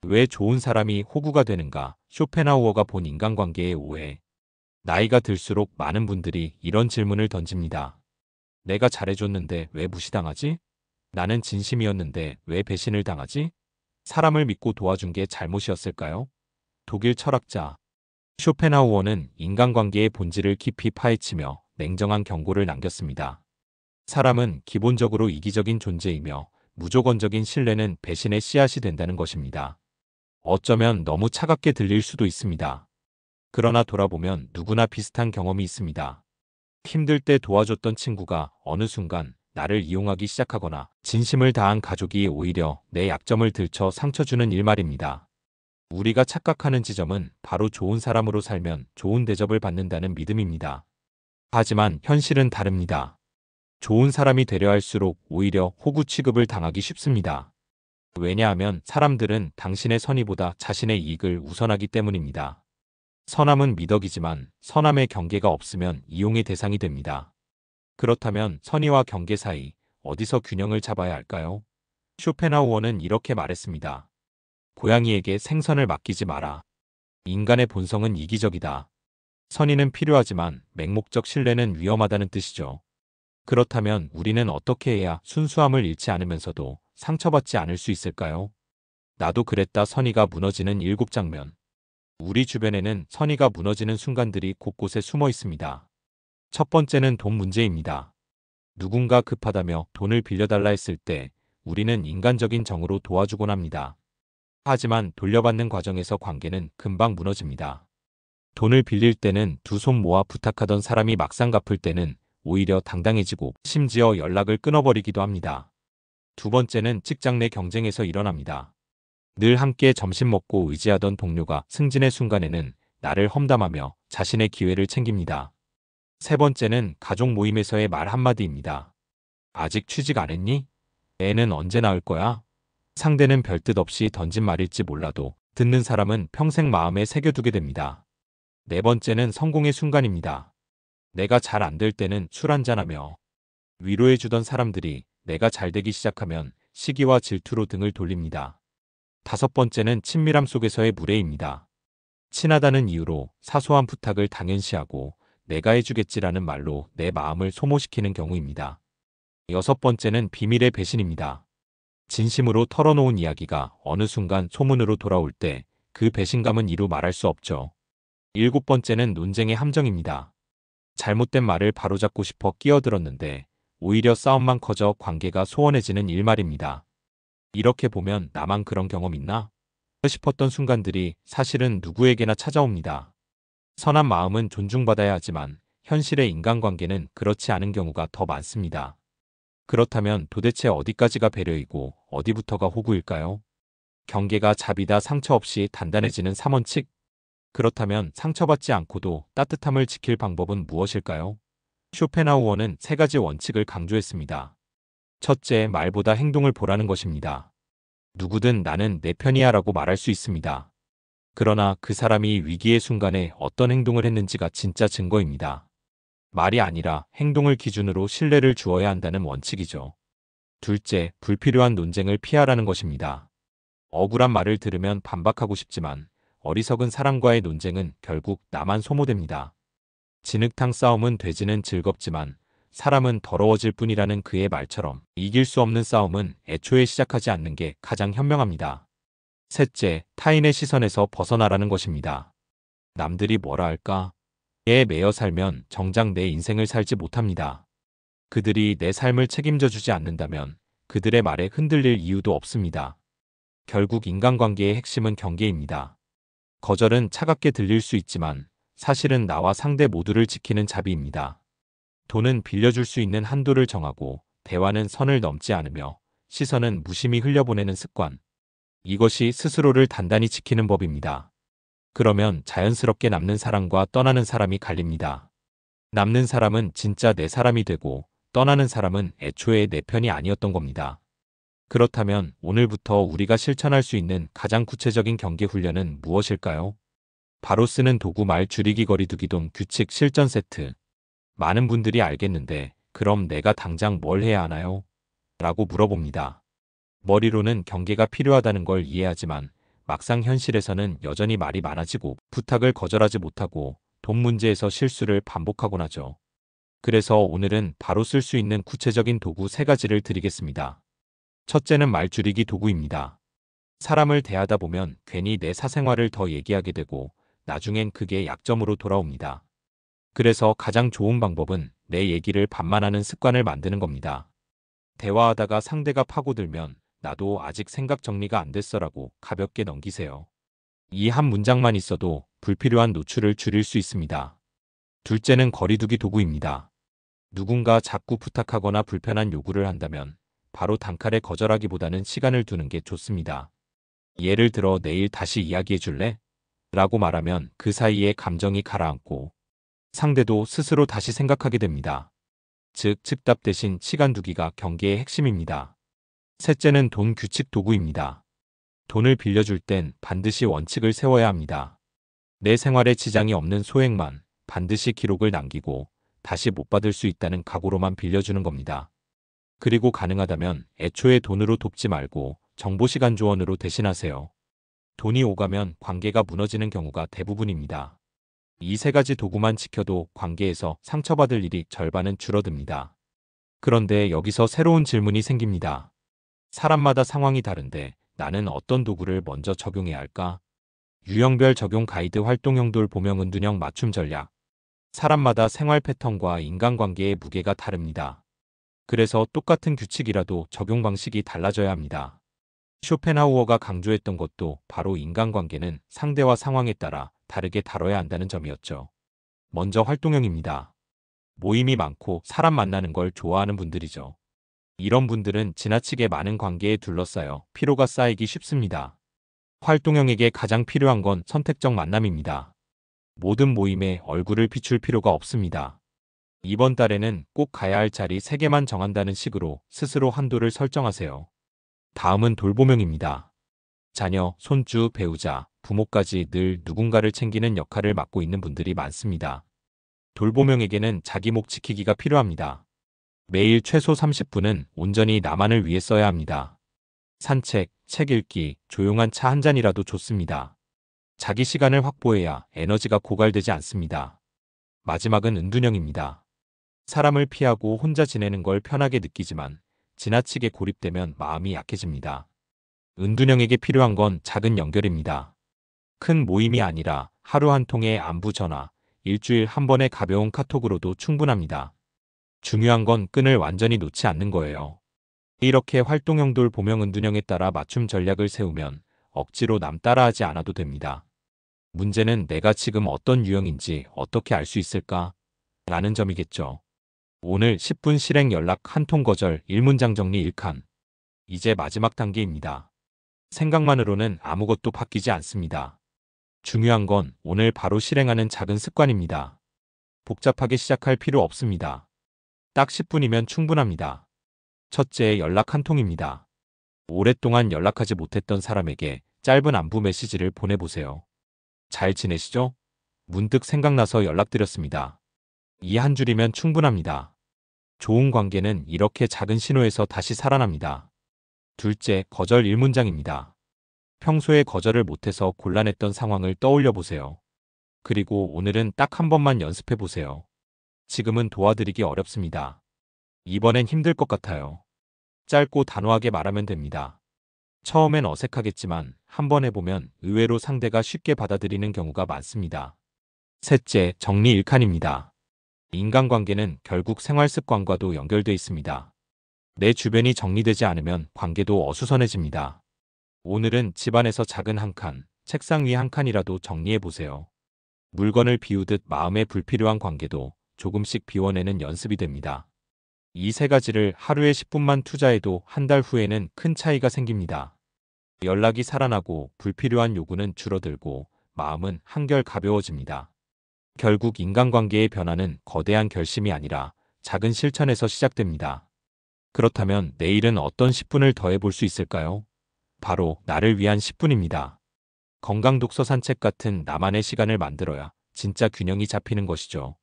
왜 좋은 사람이 호구가 되는가? 쇼펜하우어가 본 인간관계의 오해. 나이가 들수록 많은 분들이 이런 질문을 던집니다. 내가 잘해줬는데 왜 무시당하지? 나는 진심이었는데 왜 배신을 당하지? 사람을 믿고 도와준 게 잘못이었을까요? 독일 철학자 쇼펜하우어는 인간관계의 본질을 깊이 파헤치며 냉정한 경고를 남겼습니다. 사람은 기본적으로 이기적인 존재이며 무조건적인 신뢰는 배신의 씨앗이 된다는 것입니다. 어쩌면 너무 차갑게 들릴 수도 있습니다. 그러나 돌아보면 누구나 비슷한 경험이 있습니다. 힘들 때 도와줬던 친구가 어느 순간 나를 이용하기 시작하거나 진심을 다한 가족이 오히려 내 약점을 들춰 상처 주는 일 말입니다. 우리가 착각하는 지점은 바로 좋은 사람으로 살면 좋은 대접을 받는다는 믿음입니다. 하지만 현실은 다릅니다. 좋은 사람이 되려 할수록 오히려 호구 취급을 당하기 쉽습니다. 왜냐하면 사람들은 당신의 선의보다 자신의 이익을 우선하기 때문입니다. 선함은 미덕이지만 선함의 경계가 없으면 이용의 대상이 됩니다. 그렇다면 선의와 경계 사이 어디서 균형을 잡아야 할까요? 쇼펜하우어는 이렇게 말했습니다. 고양이에게 생선을 맡기지 마라. 인간의 본성은 이기적이다. 선의는 필요하지만 맹목적 신뢰는 위험하다는 뜻이죠. 그렇다면 우리는 어떻게 해야 순수함을 잃지 않으면서도 상처받지 않을 수 있을까요? 나도 그랬다. 선의가 무너지는 7장면. 우리 주변에는 선의가 무너지는 순간들이 곳곳에 숨어 있습니다. 첫 번째는 돈 문제입니다. 누군가 급하다며 돈을 빌려달라 했을 때 우리는 인간적인 정으로 도와주곤 합니다. 하지만 돌려받는 과정에서 관계는 금방 무너집니다. 돈을 빌릴 때는 두 손 모아 부탁하던 사람이 막상 갚을 때는 오히려 당당해지고 심지어 연락을 끊어버리기도 합니다. 두 번째는 직장 내 경쟁에서 일어납니다. 늘 함께 점심 먹고 의지하던 동료가 승진의 순간에는 나를 험담하며 자신의 기회를 챙깁니다. 세 번째는 가족 모임에서의 말 한마디입니다. 아직 취직 안 했니? 애는 언제 낳을 거야? 상대는 별뜻 없이 던진 말일지 몰라도 듣는 사람은 평생 마음에 새겨두게 됩니다. 네 번째는 성공의 순간입니다. 내가 잘 안 될 때는 술 한잔하며 위로해주던 사람들이 내가 잘 되기 시작하면 시기와 질투로 등을 돌립니다. 다섯 번째는 친밀함 속에서의 무례입니다. 친하다는 이유로 사소한 부탁을 당연시하고 내가 해주겠지라는 말로 내 마음을 소모시키는 경우입니다. 여섯 번째는 비밀의 배신입니다. 진심으로 털어놓은 이야기가 어느 순간 소문으로 돌아올 때 그 배신감은 이루 말할 수 없죠. 일곱 번째는 논쟁의 함정입니다. 잘못된 말을 바로잡고 싶어 끼어들었는데 오히려 싸움만 커져 관계가 소원해지는 일 말입니다. 이렇게 보면 나만 그런 경험 있나? 싶었던 순간들이 사실은 누구에게나 찾아옵니다. 선한 마음은 존중받아야 하지만 현실의 인간관계는 그렇지 않은 경우가 더 많습니다. 그렇다면 도대체 어디까지가 배려이고 어디부터가 호구일까요? 경계가 자비다 상처 없이 단단해지는 3원칙? 그렇다면 상처받지 않고도 따뜻함을 지킬 방법은 무엇일까요? 쇼펜하우어는 세 가지 원칙을 강조했습니다. 첫째, 말보다 행동을 보라는 것입니다. 누구든 나는 내 편이야 라고 말할 수 있습니다. 그러나 그 사람이 위기의 순간에 어떤 행동을 했는지가 진짜 증거입니다. 말이 아니라 행동을 기준으로 신뢰를 주어야 한다는 원칙이죠. 둘째, 불필요한 논쟁을 피하라는 것입니다. 억울한 말을 들으면 반박하고 싶지만 어리석은 사람과의 논쟁은 결국 나만 소모됩니다. 진흙탕 싸움은 돼지는 즐겁지만 사람은 더러워질 뿐이라는 그의 말처럼 이길 수 없는 싸움은 애초에 시작하지 않는 게 가장 현명합니다. 셋째, 타인의 시선에서 벗어나라는 것입니다. 남들이 뭐라 할까? 에 매여 살면 정작 내 인생을 살지 못합니다. 그들이 내 삶을 책임져 주지 않는다면 그들의 말에 흔들릴 이유도 없습니다. 결국 인간관계의 핵심은 경계입니다. 거절은 차갑게 들릴 수 있지만 사실은 나와 상대 모두를 지키는 자비입니다. 돈은 빌려줄 수 있는 한도를 정하고 대화는 선을 넘지 않으며 시선은 무심히 흘려보내는 습관. 이것이 스스로를 단단히 지키는 법입니다. 그러면 자연스럽게 남는 사람과 떠나는 사람이 갈립니다. 남는 사람은 진짜 내 사람이 되고 떠나는 사람은 애초에 내 편이 아니었던 겁니다. 그렇다면 오늘부터 우리가 실천할 수 있는 가장 구체적인 경계 훈련은 무엇일까요? 바로 쓰는 도구 말 줄이기 거리두기 규칙 실전 세트. 많은 분들이 알겠는데 그럼 내가 당장 뭘 해야 하나요? 라고 물어봅니다. 머리로는 경계가 필요하다는 걸 이해하지만 막상 현실에서는 여전히 말이 많아지고 부탁을 거절하지 못하고 돈 문제에서 실수를 반복하곤 하죠. 그래서 오늘은 바로 쓸 수 있는 구체적인 도구 3가지를 드리겠습니다. 첫째는 말 줄이기 도구입니다. 사람을 대하다 보면 괜히 내 사생활을 더 얘기하게 되고 나중엔 그게 약점으로 돌아옵니다. 그래서 가장 좋은 방법은 내 얘기를 반만하는 습관을 만드는 겁니다. 대화하다가 상대가 파고들면 나도 아직 생각 정리가 안 됐어라고 가볍게 넘기세요. 이 한 문장만 있어도 불필요한 노출을 줄일 수 있습니다. 둘째는 거리두기 도구입니다. 누군가 자꾸 부탁하거나 불편한 요구를 한다면 바로 단칼에 거절하기보다는 시간을 두는 게 좋습니다. 예를 들어 내일 다시 이야기해 줄래? 라고 말하면 그 사이에 감정이 가라앉고 상대도 스스로 다시 생각하게 됩니다. 즉, 즉답 대신 시간 두기가 경계의 핵심입니다. 셋째는 돈 규칙 도구입니다. 돈을 빌려줄 땐 반드시 원칙을 세워야 합니다. 내 생활에 지장이 없는 소액만 반드시 기록을 남기고 다시 못 받을 수 있다는 각오로만 빌려주는 겁니다. 그리고 가능하다면 애초에 돈으로 돕지 말고 정보시간 조언으로 대신하세요. 돈이 오가면 관계가 무너지는 경우가 대부분입니다. 이 3가지 도구만 지켜도 관계에서 상처받을 일이 절반은 줄어듭니다. 그런데 여기서 새로운 질문이 생깁니다. 사람마다 상황이 다른데 나는 어떤 도구를 먼저 적용해야 할까? 유형별 적용 가이드 활동형 돌보명 은둔형 맞춤 전략. 사람마다 생활 패턴과 인간관계의 무게가 다릅니다. 그래서 똑같은 규칙이라도 적용 방식이 달라져야 합니다. 쇼펜하우어가 강조했던 것도 바로 인간관계는 상대와 상황에 따라 다르게 다뤄야 한다는 점이었죠. 먼저 활동형입니다. 모임이 많고 사람 만나는 걸 좋아하는 분들이죠. 이런 분들은 지나치게 많은 관계에 둘러싸여 피로가 쌓이기 쉽습니다. 활동형에게 가장 필요한 건 선택적 만남입니다. 모든 모임에 얼굴을 비출 필요가 없습니다. 이번 달에는 꼭 가야 할 자리 3개만 정한다는 식으로 스스로 한도를 설정하세요. 다음은 돌보명입니다. 자녀, 손주, 배우자, 부모까지 늘 누군가를 챙기는 역할을 맡고 있는 분들이 많습니다. 돌보명에게는 자기 목 지키기가 필요합니다. 매일 최소 30분은 온전히 나만을 위해 써야 합니다. 산책, 책 읽기, 조용한 차 한 잔이라도 좋습니다. 자기 시간을 확보해야 에너지가 고갈되지 않습니다. 마지막은 은둔형입니다. 사람을 피하고 혼자 지내는 걸 편하게 느끼지만 지나치게 고립되면 마음이 약해집니다. 은둔형에게 필요한 건 작은 연결입니다. 큰 모임이 아니라 하루 한 통의 안부 전화, 일주일 한 번의 가벼운 카톡으로도 충분합니다. 중요한 건 끈을 완전히 놓지 않는 거예요. 이렇게 활동형 돌보명 은둔형에 따라 맞춤 전략을 세우면 억지로 남 따라하지 않아도 됩니다. 문제는 내가 지금 어떤 유형인지 어떻게 알 수 있을까? 라는 점이겠죠. 오늘 10분 실행 연락 한 통 거절 1문장 정리 1칸. 이제 마지막 단계입니다. 생각만으로는 아무것도 바뀌지 않습니다. 중요한 건 오늘 바로 실행하는 작은 습관입니다. 복잡하게 시작할 필요 없습니다. 딱 10분이면 충분합니다. 첫째, 연락 한 통입니다. 오랫동안 연락하지 못했던 사람에게 짧은 안부 메시지를 보내보세요. 잘 지내시죠? 문득 생각나서 연락드렸습니다. 이 한 줄이면 충분합니다. 좋은 관계는 이렇게 작은 신호에서 다시 살아납니다. 둘째, 거절 1문장입니다. 평소에 거절을 못해서 곤란했던 상황을 떠올려 보세요. 그리고 오늘은 딱 한 번만 연습해 보세요. 지금은 도와드리기 어렵습니다. 이번엔 힘들 것 같아요. 짧고 단호하게 말하면 됩니다. 처음엔 어색하겠지만 한번 해보면 의외로 상대가 쉽게 받아들이는 경우가 많습니다. 셋째, 정리 1칸입니다. 인간관계는 결국 생활습관과도 연결돼 있습니다. 내 주변이 정리되지 않으면 관계도 어수선해집니다. 오늘은 집안에서 작은 한 칸, 책상 위 한 칸이라도 정리해 보세요. 물건을 비우듯 마음의 불필요한 관계도 조금씩 비워내는 연습이 됩니다. 이 3가지를 하루에 10분만 투자해도 한 달 후에는 큰 차이가 생깁니다. 연락이 살아나고 불필요한 요구는 줄어들고 마음은 한결 가벼워집니다. 결국 인간관계의 변화는 거대한 결심이 아니라 작은 실천에서 시작됩니다. 그렇다면 내일은 어떤 10분을 더 해볼 수 있을까요? 바로 나를 위한 10분입니다. 건강 독서 산책 같은 나만의 시간을 만들어야 진짜 균형이 잡히는 것이죠.